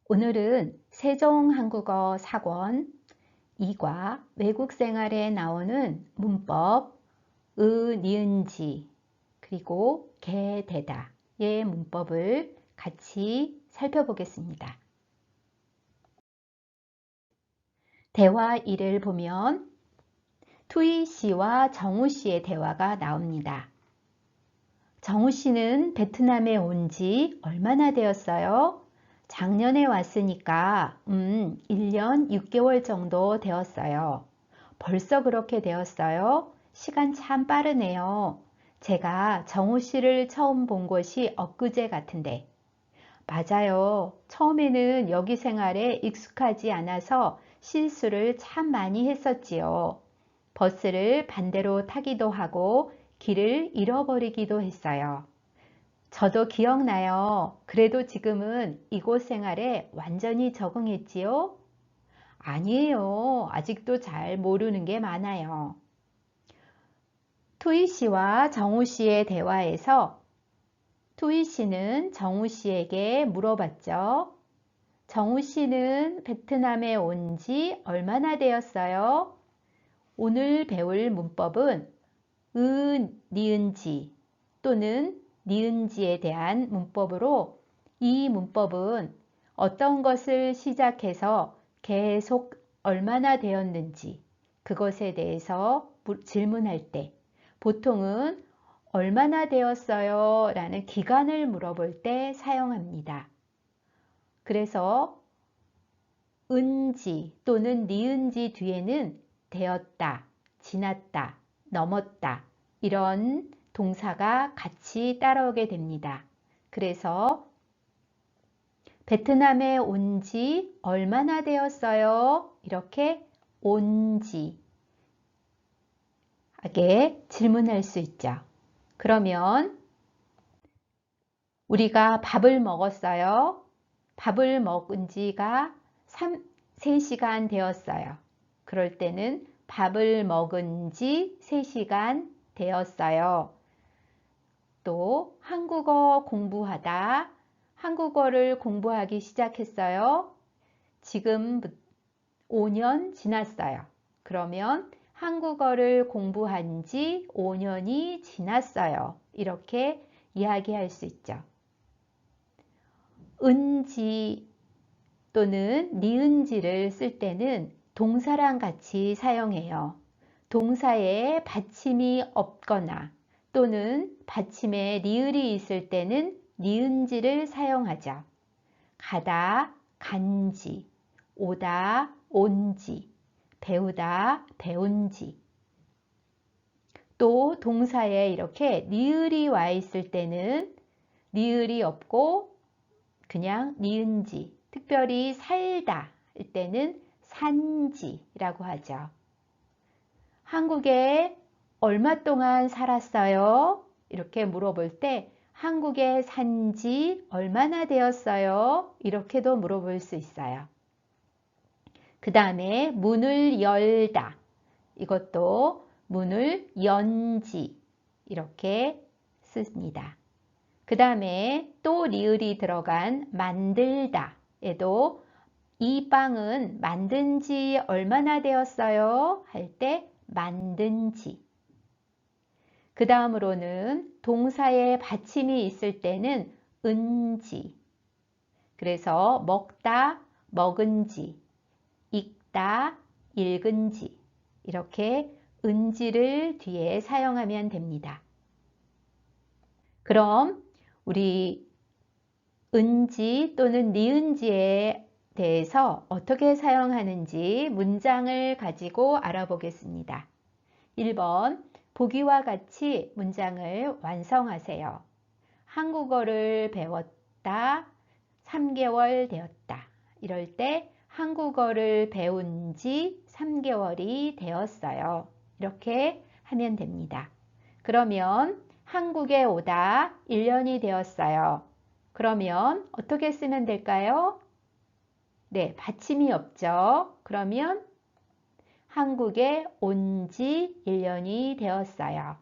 오늘은 세종한국어 사권 2과 외국생활에 나오는 문법, 니은지, 그리고 개, 대다의 문법을 같이 살펴보겠습니다. 대화 1을 보면 투이 씨와 정우 씨의 대화가 나옵니다. 정우 씨는 베트남에 온 지 얼마나 되었어요? 작년에 왔으니까 1년 6개월 정도 되었어요. 벌써 그렇게 되었어요? 시간 참 빠르네요. 제가 정우 씨를 처음 본 것이 엊그제 같은데. 맞아요. 처음에는 여기 생활에 익숙하지 않아서 실수를 참 많이 했었지요. 버스를 반대로 타기도 하고 길을 잃어버리기도 했어요. 저도 기억나요. 그래도 지금은 이곳 생활에 완전히 적응했지요? 아니에요. 아직도 잘 모르는 게 많아요. 투이 씨와 정우 씨의 대화에서 투이 씨는 정우 씨에게 물어봤죠. 정우 씨는 베트남에 온 지 얼마나 되었어요? 오늘 배울 문법은 니은지 또는 니은지에 대한 문법으로 이 문법은 어떤 것을 시작해서 계속 얼마나 되었는지 그것에 대해서 질문할 때 보통은 얼마나 되었어요? 라는 기간을 물어볼 때 사용합니다. 그래서 은지 또는 니은지 뒤에는 되었다, 지났다, 넘었다 이런 동사가 같이 따라오게 됩니다. 그래서 베트남에 온 지 얼마나 되었어요? 이렇게 온지 하게 질문할 수 있죠. 그러면 우리가 밥을 먹었어요. 밥을 먹은 지가 3시간 되었어요. 그럴 때는 밥을 먹은 지 3시간 되었어요. 또 한국어 공부하다, 한국어를 공부하기 시작했어요. 지금 5년 지났어요. 그러면 한국어를 공부한 지 5년이 지났어요. 이렇게 이야기할 수 있죠. 은지 또는 니은지를 쓸 때는 동사랑 같이 사용해요. 동사에 받침이 없거나 또는 받침에 리을이 있을 때는 니은지를 사용하죠. 가다, 간지, 오다, 온지, 배우다, 배운지. 또 동사에 이렇게 리을이 와 있을 때는 리을이 없고 그냥 니은지, 특별히 살다 할 때는 산지라고 하죠. 한국에 얼마 동안 살았어요? 이렇게 물어볼 때 한국에 산지 얼마나 되었어요? 이렇게도 물어볼 수 있어요. 그 다음에 문을 열다. 이것도 문을 연지 이렇게 씁니다. 그 다음에 또 리을이 들어간 만들다 에도 이 빵은 만든 지 얼마나 되었어요? 할 때 만든 지. 그 다음으로는 동사에 받침이 있을 때는 은지. 그래서 먹다, 먹은지, 읽다, 읽은지 이렇게 은지를 뒤에 사용하면 됩니다. 그럼 우리 은지 또는 니은지에 대해서 어떻게 사용하는지 문장을 가지고 알아보겠습니다. 1번 보기와 같이 문장을 완성하세요. 한국어를 배웠다, 3개월 되었다. 이럴 때 한국어를 배운 지 3개월이 되었어요. 이렇게 하면 됩니다. 그러면 한국에 오다 1년이 되었어요. 그러면 어떻게 쓰면 될까요? 네, 받침이 없죠. 그러면 한국에 온 지 1년이 되었어요.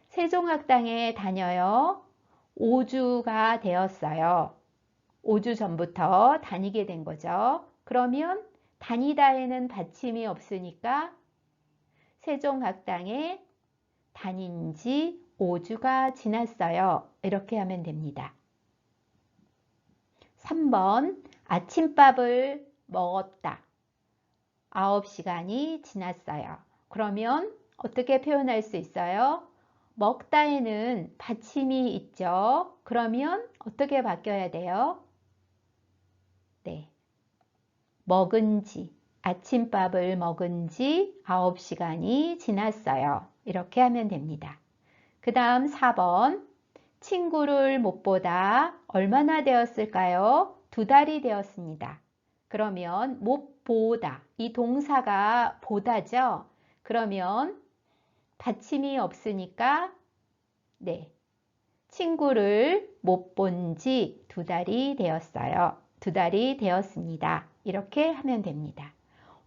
세종학당에 다녀요. 5주가 되었어요. 5주 전부터 다니게 된 거죠. 그러면 다니다에는 받침이 없으니까 세종학당에 다닌 지 5주가 지났어요. 이렇게 하면 됩니다. 3번 아침밥을 먹었다. 9시간이 지났어요. 그러면 어떻게 표현할 수 있어요? 먹다에는 받침이 있죠. 그러면 어떻게 바뀌어야 돼요? 네. 먹은 지, 아침밥을 먹은 지 9시간이 지났어요. 이렇게 하면 됩니다. 그 다음 4번. 친구를 못 보다 얼마나 되었을까요? 2달이 되었습니다. 그러면 못 보다, 이 동사가 보다죠? 그러면 받침이 없으니까 네, 친구를 못 본 지 2달이 되었어요. 2달이 되었습니다. 이렇게 하면 됩니다.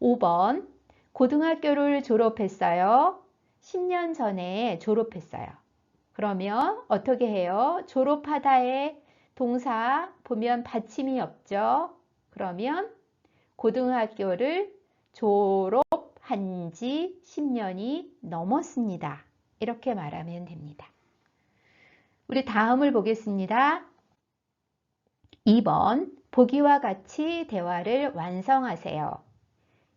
5번 고등학교를 졸업했어요. 10년 전에 졸업했어요. 그러면 어떻게 해요? 졸업하다의 동사 보면 받침이 없죠. 그러면 고등학교를 졸업한 지 10년이 넘었습니다. 이렇게 말하면 됩니다. 우리 다음을 보겠습니다. 2번 보기와 같이 대화를 완성하세요.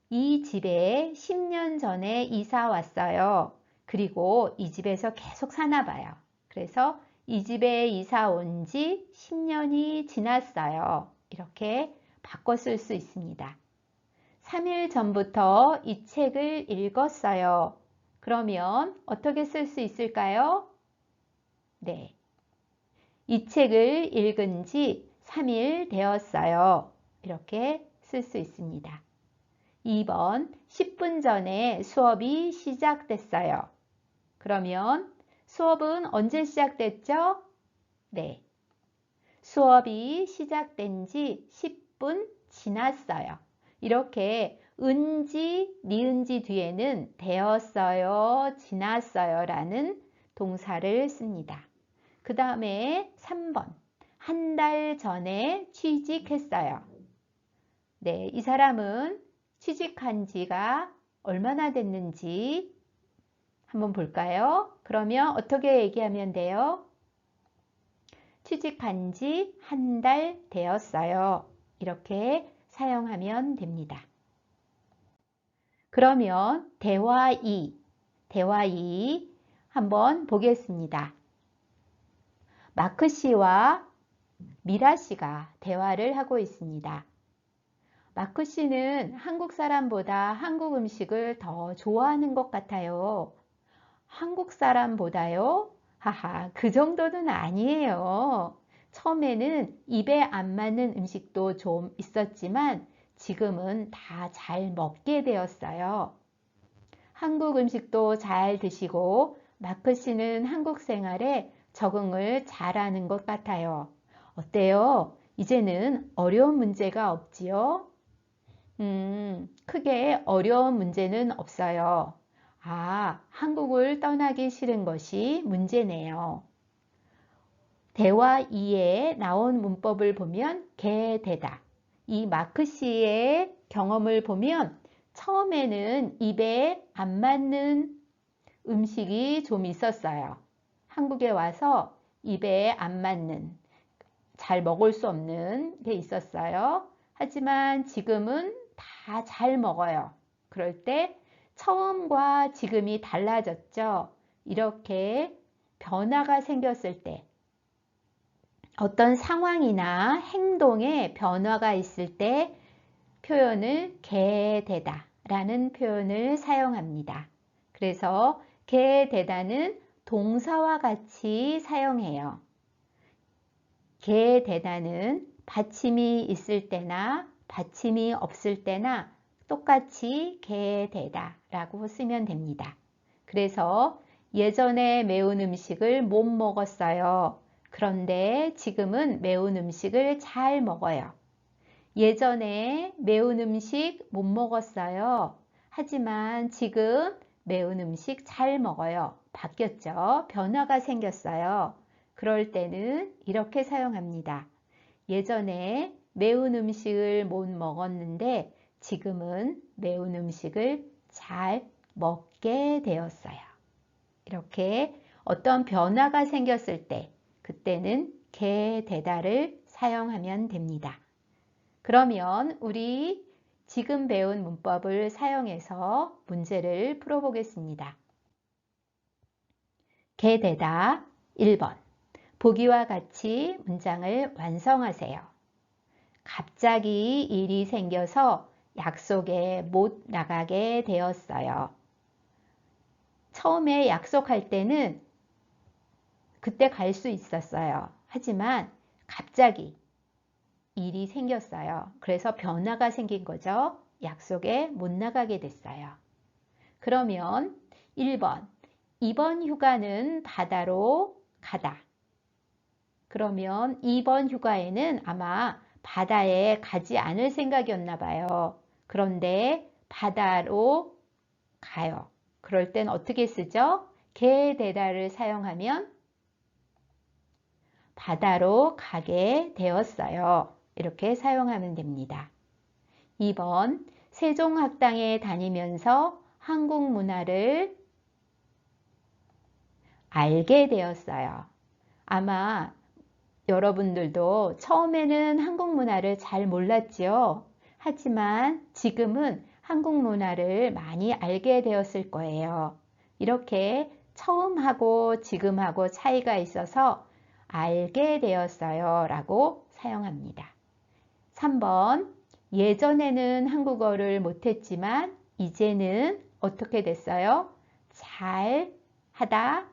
이 집에 10년 전에 이사 왔어요. 그리고 이 집에서 계속 사나 봐요. 그래서 이 집에 이사 온 지 10년이 지났어요. 이렇게 바꿔 쓸 수 있습니다. 3일 전부터 이 책을 읽었어요. 그러면 어떻게 쓸 수 있을까요? 네. 이 책을 읽은 지 3일 되었어요. 이렇게 쓸 수 있습니다. 2번 10분 전에 수업이 시작됐어요. 그러면 수업은 언제 시작됐죠? 네. 수업이 시작된 지 10분 지났어요. 이렇게 은지, 니은지 뒤에는 되었어요, 지났어요 라는 동사를 씁니다. 그 다음에 3번. 한 달 전에 취직했어요. 네, 이 사람은 취직한 지가 얼마나 됐는지 한번 볼까요? 그러면 어떻게 얘기하면 돼요? 취직한 지 한 달 되었어요. 이렇게 사용하면 됩니다. 그러면 대화 2 한번 보겠습니다. 마크 씨와 미라 씨가 대화를 하고 있습니다. 마크 씨는 한국 사람보다 한국 음식을 더 좋아하는 것 같아요. 한국 사람보다요? 하하, 그 정도는 아니에요. 처음에는 입에 안 맞는 음식도 좀 있었지만 지금은 다 잘 먹게 되었어요. 한국 음식도 잘 드시고 마크 씨는 한국 생활에 적응을 잘하는 것 같아요. 어때요? 이제는 어려운 문제가 없지요? 크게 어려운 문제는 없어요. 아, 한국을 떠나기 싫은 것이 문제네요. 대화 2에 나온 문법을 보면 개되다. 이 마크 씨의 경험을 보면 처음에는 입에 안 맞는 음식이 좀 있었어요. 한국에 와서 입에 안 맞는, 잘 먹을 수 없는 게 있었어요. 하지만 지금은 다 잘 먹어요. 그럴 때 처음과 지금이 달라졌죠. 이렇게 변화가 생겼을 때 어떤 상황이나 행동에 변화가 있을 때 표현을 개되다 라는 표현을 사용합니다. 그래서 개되다는 동사와 같이 사용해요. 개되다는 받침이 있을 때나 받침이 없을 때나 똑같이 개되다 라고 쓰면 됩니다. 그래서 예전에 매운 음식을 못 먹었어요. 그런데 지금은 매운 음식을 잘 먹어요. 예전에 매운 음식 못 먹었어요. 하지만 지금 매운 음식 잘 먹어요. 바뀌었죠? 변화가 생겼어요. 그럴 때는 이렇게 사용합니다. 예전에 매운 음식을 못 먹었는데 지금은 매운 음식을 잘 먹게 되었어요. 이렇게 어떤 변화가 생겼을 때 그때는 게되다를 사용하면 됩니다. 그러면 우리 지금 배운 문법을 사용해서 문제를 풀어보겠습니다. 게되다 1번. 보기와 같이 문장을 완성하세요. 갑자기 일이 생겨서 약속에 못 나가게 되었어요. 처음에 약속할 때는 그때 갈 수 있었어요. 하지만 갑자기 일이 생겼어요. 그래서 변화가 생긴 거죠. 약속에 못 나가게 됐어요. 그러면 1번. 이번 휴가는 바다로 가다. 그러면 이번 휴가에는 아마 바다에 가지 않을 생각이었나 봐요. 그런데 바다로 가요. 그럴 땐 어떻게 쓰죠? 게되다를 사용하면 바다로 가게 되었어요. 이렇게 사용하면 됩니다. 2번. 세종학당에 다니면서 한국 문화를 알게 되었어요. 아마 여러분들도 처음에는 한국 문화를 잘 몰랐지요. 하지만 지금은 한국 문화를 많이 알게 되었을 거예요. 이렇게 처음하고 지금하고 차이가 있어서 알게 되었어요 라고 사용합니다. 3번. 예전에는 한국어를 못했지만 이제는 어떻게 됐어요? 잘 하다,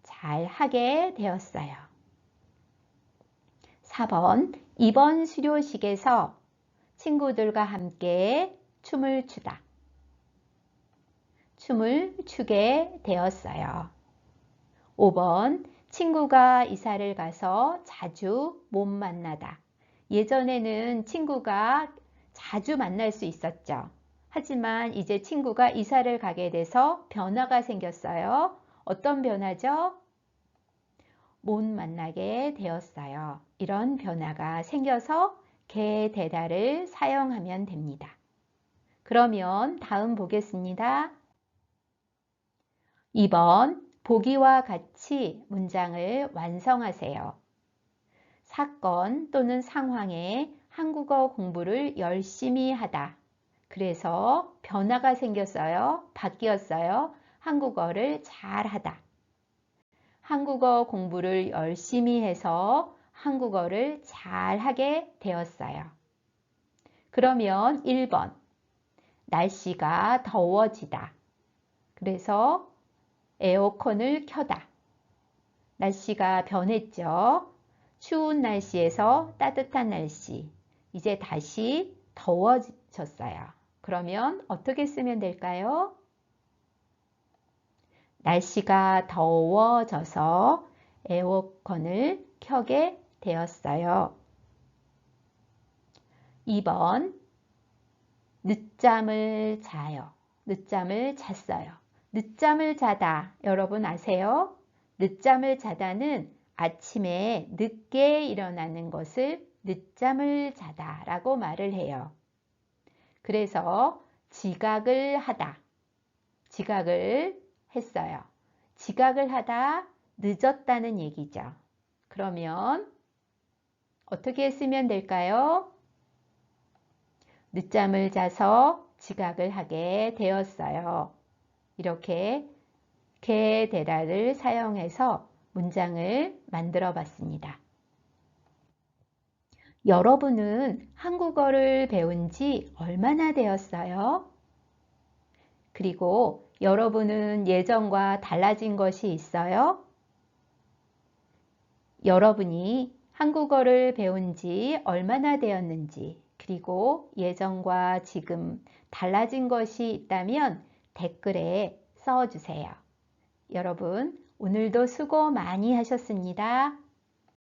잘 하게 되었어요. 4번. 이번 수료식에서 친구들과 함께 춤을 추다. 춤을 추게 되었어요. 5번. 친구가 이사를 가서 자주 못 만나다. 예전에는 친구가 자주 만날 수 있었죠. 하지만 이제 친구가 이사를 가게 돼서 변화가 생겼어요. 어떤 변화죠? 못 만나게 되었어요. 이런 변화가 생겨서 게되다를 사용하면 됩니다. 그러면 다음 보겠습니다. 2번. 보기와 같이 문장을 완성하세요. 사건 또는 상황에 한국어 공부를 열심히 하다. 그래서 변화가 생겼어요. 바뀌었어요. 한국어를 잘하다. 한국어 공부를 열심히 해서 한국어를 잘하게 되었어요. 그러면 1번. 날씨가 더워지다. 그래서 에어컨을 켜다. 날씨가 변했죠. 추운 날씨에서 따뜻한 날씨. 이제 다시 더워졌어요. 그러면 어떻게 쓰면 될까요? 날씨가 더워져서 에어컨을 켜게 되었어요. 2번. 늦잠을 자요. 늦잠을 잤어요. 늦잠을 자다. 여러분 아세요? 늦잠을 자다는 아침에 늦게 일어나는 것을 늦잠을 자다 라고 말을 해요. 그래서 지각을 하다. 지각을 했어요. 지각을 하다 늦었다는 얘기죠. 그러면 어떻게 쓰면 될까요? 늦잠을 자서 지각을 하게 되었어요. 이렇게 게되다를 사용해서 문장을 만들어 봤습니다. 여러분은 한국어를 배운 지 얼마나 되었어요? 그리고 여러분은 예전과 달라진 것이 있어요? 여러분이 한국어를 배운 지 얼마나 되었는지, 그리고 예전과 지금 달라진 것이 있다면 댓글에 써주세요. 여러분, 오늘도 수고 많이 하셨습니다.